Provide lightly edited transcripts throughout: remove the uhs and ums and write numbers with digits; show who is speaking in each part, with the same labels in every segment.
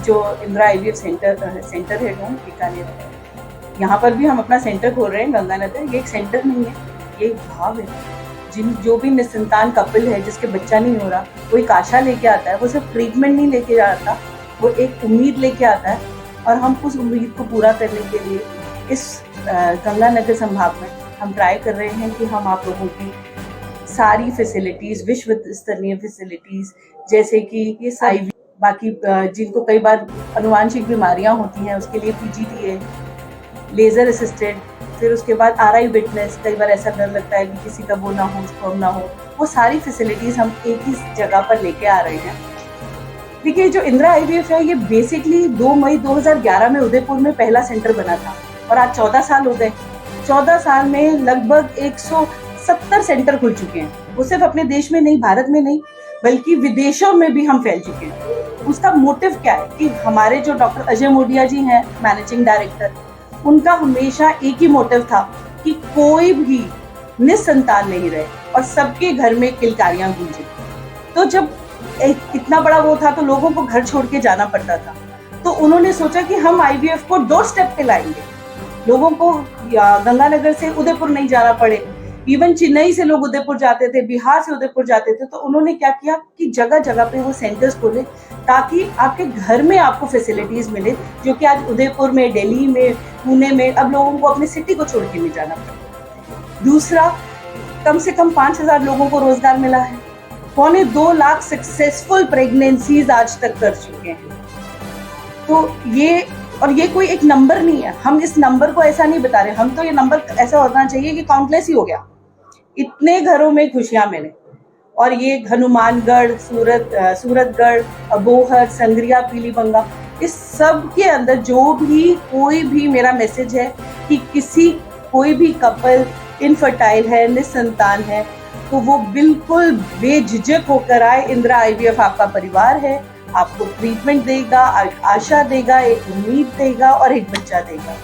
Speaker 1: जो Indira IVF centre head हूँ बीकानेर। यहाँ पर भी हम अपना सेंटर खोल रहे हैं गंगानगर। ये एक सेंटर नहीं है, ये एक भाव है। जो भी निसंतान कपल है जिसके बच्चा नहीं हो रहा, वो एक आशा लेके आता है। वो सिर्फ ट्रीटमेंट नहीं लेके जाता, वो एक उम्मीद लेके आता है। और हम उस उम्मीद को पूरा करने के लिए इस गंगानगर संभाग में हम ट्राई कर रहे हैं कि हम आप लोगों की सारी फैसिलिटीज़, विश्व स्तरीय फैसिलिटीज़, जैसे कि ये आईवी, बाकी जिनको कई बार अनुवांशिक बीमारियां होती हैं उसके लिए पीजीडीए, लेज़र असिस्टेड, फिर उसके बाद आरआई विटनेस। कई बार ऐसा डर लगता है कि किसी का वो ना हो, स्पर्म ना हो। वो सारी फैसिलिटीज़ हम एक ही जगह पर लेके आ रहे हैं। देखिए, जो इंदिरा आईवीएफ है ये बेसिकली 2 मई 2011 में उदयपुर में पहला सेंटर बना था और आज 14 साल हो गए। 14 साल में लगभग 170 सेंटर खुल चुके हैं। वो सिर्फ अपने देश में नहीं, भारत में नहीं, बल्कि विदेशों में भी हम फैल चुके हैं। उसका मोटिव क्या है कि हमारे जो डॉक्टर अजय मोडिया जी हैं, मैनेजिंग डायरेक्टर, उनका हमेशा एक ही मोटिव था कि कोई भी निसंतान नहीं रहे और सबके घर में किलकारियां गूंजे। तो जब इतना बड़ा वो था तो लोगों को घर छोड़ के जाना पड़ता था, तो उन्होंने सोचा कि हम आईवीएफ को डोर स्टेप पे लाएंगे। लोगों को गंगानगर से उदयपुर नहीं जाना पड़े। इवन चेन्नई से लोग उदयपुर जाते थे, बिहार से उदयपुर जाते थे। तो उन्होंने क्या किया कि जगह जगह पे वो सेंटर्स खोले ताकि आपके घर में आपको फैसिलिटीज मिले, जो कि आज उदयपुर में, दिल्ली में, पुणे में अब लोगों को अपनी सिटी को छोड़ के नहीं जाना पड़ता। दूसरा, कम से कम 5,000 लोगों को रोजगार मिला है। 2.25 लाख सक्सेसफुल प्रेगनेंसीज आज तक कर चुके हैं। तो ये कोई एक नंबर नहीं है, हम इस नंबर को ऐसा नहीं बता रहे। हम तो ये नंबर ऐसा होना चाहिए कि काउंटलेस ही हो गया। इतने घरों में खुशियां मिले। और ये हनुमानगढ़, सूरतगढ़, अबोहर, संग्रिया, पीलीबंगा, इस सब के अंदर जो भी कोई भी मेरा मैसेज है कि कोई भी कपल इनफर्टाइल है, निसंतान है, तो वो बिल्कुल बेझिझक होकर आए। इंदिरा आईवीएफ आपका परिवार है, आपको ट्रीटमेंट देगा, आशा देगा, एक उम्मीद देगा और एक बच्चा देगा।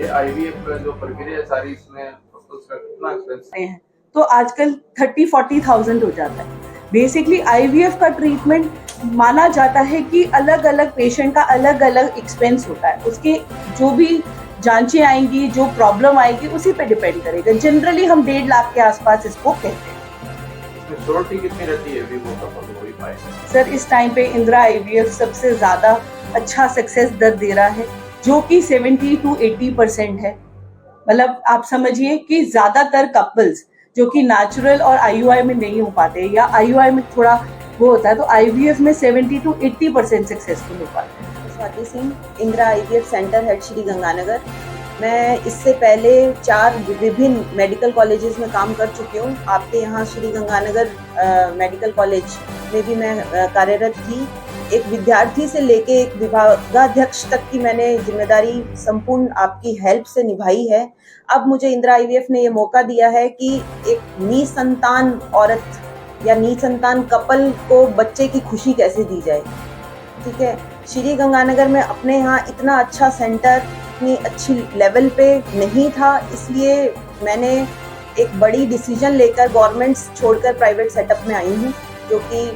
Speaker 2: ये आईवीएफ जो प्रक्रिया है सारी, इसमें उसका कितना एक्सपेंस
Speaker 1: है? तो आजकल 30-40,000 हो जाता है। बेसिकली आईवीएफ का ट्रीटमेंट माना जाता है कि अलग अलग पेशेंट का अलग अलग एक्सपेंस होता है। उसके जो भी जांचें आएंगी, जो प्रॉब्लम आएगी, उसी पे डिपेंड करेगा। जनरली हम 1.5 लाख के आसपास इसको कहते हैं।
Speaker 2: श्योरिटी कितनी रहती है अभी वो कपल हो ही पाए?
Speaker 1: सर, इस टाइम पे इंदिरा आईवीएफ सबसे ज्यादा अच्छा सक्सेस दर दे रहा है, जो कि 70 to 80% है। मतलब आप समझिए कि ज्यादातर कपल्स जो कि नेचुरल और आईयूआई में नहीं हो पाते या आईयूआई में थोड़ा वो होता है, तो आईवीएफ में 70 to 80% सक्सेसफुल हो पाते हैं।
Speaker 3: Swati Singh, Indira IVF centre head, Shri Ganganagar. मैं इससे पहले 4 विभिन्न मेडिकल कॉलेजेस में काम कर चुकी हूँ। आपके यहाँ श्री गंगानगर मेडिकल कॉलेज में भी मैं कार्यरत थी। एक विद्यार्थी से लेके एक विभागाध्यक्ष तक की मैंने जिम्मेदारी संपूर्ण आपकी हेल्प से निभाई है। अब मुझे इंदिरा आईवीएफ ने ये मौका दिया है कि एक निसंतान औरत या निसंतान कपल को बच्चे की खुशी कैसे दी जाए। ठीक है, श्री गंगानगर में अपने यहाँ इतना अच्छा सेंटर, इतनी अच्छी लेवल पे नहीं था, इसलिए मैंने एक बड़ी डिसीजन लेकर गवर्नमेंट छोड़कर प्राइवेट सेटअप में आई हूँ, जो कि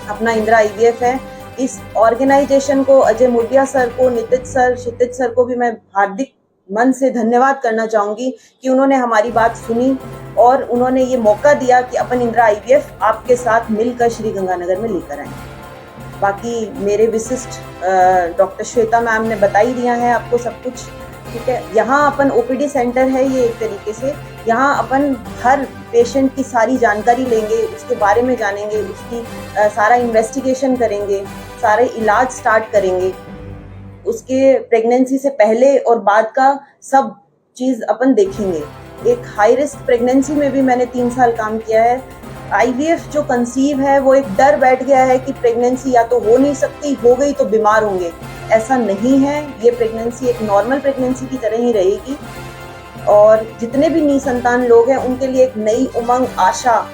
Speaker 3: अपना इंदिरा आईवीएफ है। इस ऑर्गेनाइजेशन को, अजय मोडिया सर को, नितिन सर, क्षितिज सर को भी मैं हार्दिक मन से धन्यवाद करना चाहूँगी कि उन्होंने हमारी बात सुनी और उन्होंने ये मौका दिया कि अपन इंदिरा आईवीएफ आपके साथ मिलकर श्री गंगानगर में लेकर आए। बाकी मेरे विशिष्ट डॉक्टर श्वेता मैम ने बता ही दिया है आपको सब कुछ। ठीक है, यहाँ अपन ओपीडी सेंटर है ये एक तरीके से। यहाँ अपन हर पेशेंट की सारी जानकारी लेंगे, उसके बारे में जानेंगे, उसकी सारा इन्वेस्टिगेशन करेंगे, सारे इलाज स्टार्ट करेंगे, उसके प्रेगनेंसी से पहले और बाद का सब चीज़ अपन देखेंगे। एक हाई रिस्क प्रेगनेंसी में भी मैंने 3 साल काम किया है। आईवीएफ जो कंसीव है वो एक डर बैठ गया है कि प्रेगनेंसी या तो हो नहीं सकती, हो गई तो बीमार होंगे। ऐसा नहीं है, ये प्रेगनेंसी एक नॉर्मल प्रेगनेंसी की तरह ही रहेगी। और जितने भी निसंतान लोग हैं उनके लिए एक नई उमंग, आशा,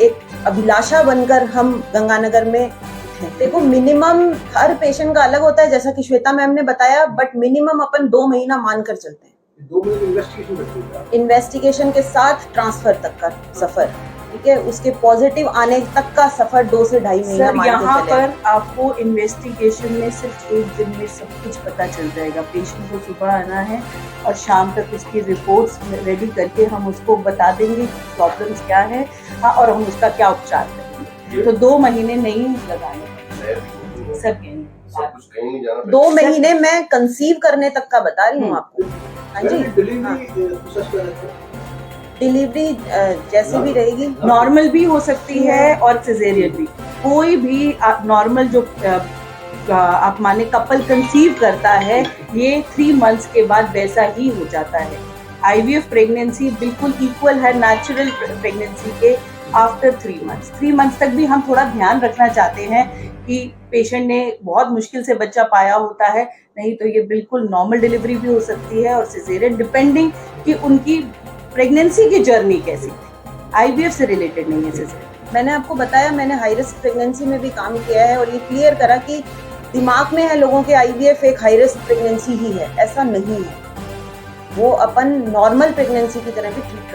Speaker 3: एक अभिलाषा बनकर हम गंगानगर में हैं। देखो, मिनिमम हर पेशेंट का अलग होता है, जैसा कि श्वेता मैम ने बताया, बट मिनिमम अपन 2 महीना मानकर चलते हैं।
Speaker 2: 2 महीने इन्वेस्टिगेशन
Speaker 3: के साथ ट्रांसफर तक का सफर। ठीक है, उसके पॉजिटिव आने तक का सफर 2 से ढाई महीना
Speaker 1: सर
Speaker 3: मान के
Speaker 1: यहाँ
Speaker 3: चले।
Speaker 1: पर आपको इन्वेस्टिगेशन में सिर्फ 1 दिन में सब कुछ पता चल जाएगा। पेशेंट को सुबह आना है और शाम तक उसकी रिपोर्ट्स रेडी करके हम उसको बता देंगे प्रॉब्लम्स क्या है, हाँ, और हम उसका क्या उपचार करेंगे। तो 2 महीने नहीं लगाने सर कहेंगे।
Speaker 2: सब कुछ कहीं नहीं जाना
Speaker 3: 2 महीने मैं कंसीव करने तक का बता रही हूँ आपको। हाँ जी, डिलीवरी जैसे भी रहेगी,
Speaker 1: नॉर्मल भी हो सकती है और सिजेरियन भी। कोई भी नॉर्मल जो आप माने कपल कंसीव करता है, ये 3 मंथ्स के बाद वैसा ही हो जाता है। आईवीएफ प्रेगनेंसी बिल्कुल इक्वल है नेचुरल प्रेगनेंसी के आफ्टर 3 मंथ्स। 3 मंथ्स तक भी हम थोड़ा ध्यान रखना चाहते हैं कि पेशेंट ने बहुत मुश्किल से बच्चा पाया होता है, नहीं तो ये बिल्कुल नॉर्मल डिलीवरी भी हो सकती है और सिजेरियन, डिपेंडिंग कि उनकी प्रेगनेंसी की जर्नी कैसी थी। आईवीएफ से रिलेटेड नहीं है सिजेरियन।
Speaker 3: मैंने आपको बताया, मैंने हाई रिस्क प्रेगनेंसी में भी काम किया है और ये क्लियर करा कि दिमाग में है लोगों के आईवीएफ एक हाई रिस्क प्रेगनेंसी ही है, ऐसा नहीं है। वो अपन नॉर्मल प्रेगनेंसी की तरह भी ट्रीट कर